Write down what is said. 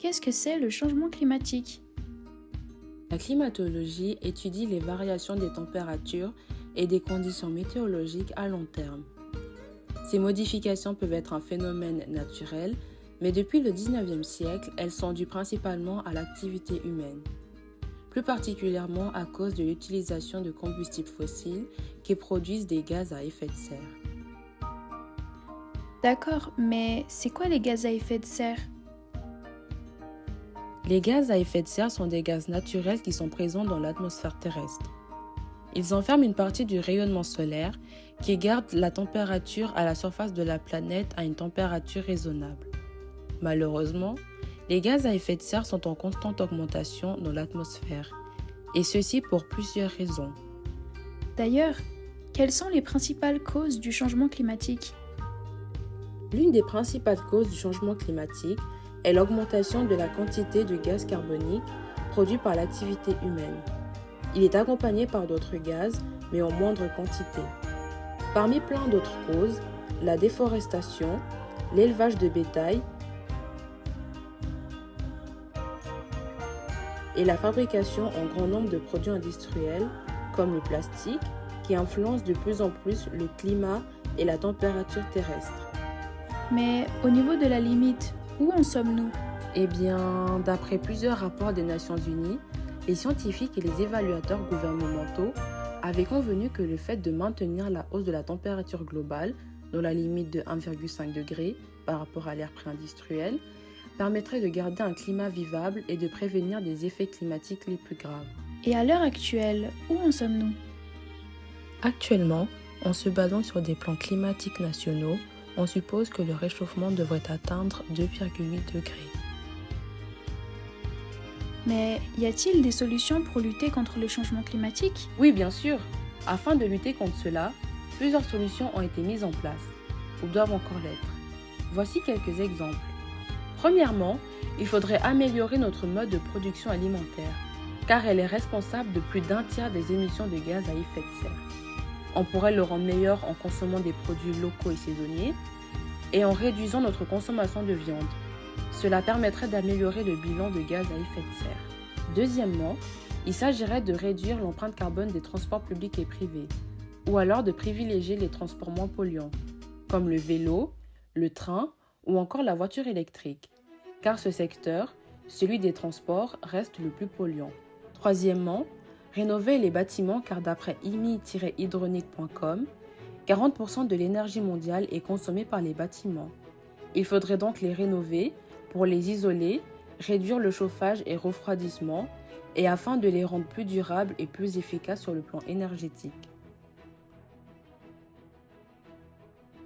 qu'est-ce que c'est le changement climatique? La climatologie étudie les variations des températures et des conditions météorologiques à long terme. Ces modifications peuvent être un phénomène naturel, mais depuis le 19e siècle, elles sont dues principalement à l'activité humaine, plus particulièrement à cause de l'utilisation de combustibles fossiles qui produisent des gaz à effet de serre. D'accord, mais c'est quoi les gaz à effet de serre? Les gaz à effet de serre sont des gaz naturels qui sont présents dans l'atmosphère terrestre. Ils enferment une partie du rayonnement solaire qui garde la température à la surface de la planète à une température raisonnable. Malheureusement, les gaz à effet de serre sont en constante augmentation dans l'atmosphère, et ceci pour plusieurs raisons. D'ailleurs, quelles sont les principales causes du changement climatique? L'une des principales causes du changement climatique est l'augmentation de la quantité de gaz carbonique produit par l'activité humaine. Il est accompagné par d'autres gaz, mais en moindre quantité. Parmi plein d'autres causes, la déforestation, l'élevage de bétail et la fabrication en grand nombre de produits industriels, comme le plastique, qui influencent de plus en plus le climat et la température terrestre. Mais au niveau de la limite, où en sommes-nous? Eh bien, d'après plusieurs rapports des Nations Unies, les scientifiques et les évaluateurs gouvernementaux avaient convenu que le fait de maintenir la hausse de la température globale dans la limite de 1,5 degré par rapport à l'ère pré-industrielle permettrait de garder un climat vivable et de prévenir des effets climatiques les plus graves. Et à l'heure actuelle, où en sommes-nous? Actuellement, en se basant sur des plans climatiques nationaux, on suppose que le réchauffement devrait atteindre 2,8 degrés. Mais y a-t-il des solutions pour lutter contre le changement climatique? Oui, bien sûr. Afin de lutter contre cela, plusieurs solutions ont été mises en place, ou doivent encore l'être. Voici quelques exemples. Premièrement, il faudrait améliorer notre mode de production alimentaire, car elle est responsable de plus d'un tiers des émissions de gaz à effet de serre. On pourrait le rendre meilleur en consommant des produits locaux et saisonniers et en réduisant notre consommation de viande. Cela permettrait d'améliorer le bilan de gaz à effet de serre. Deuxièmement, il s'agirait de réduire l'empreinte carbone des transports publics et privés, ou alors de privilégier les transports moins polluants, comme le vélo, le train ou encore la voiture électrique, car ce secteur, celui des transports, reste le plus polluant. Troisièmement, rénover les bâtiments car d'après imi-hydronique.com, 40% de l'énergie mondiale est consommée par les bâtiments. Il faudrait donc les rénover pour les isoler, réduire le chauffage et refroidissement et afin de les rendre plus durables et plus efficaces sur le plan énergétique.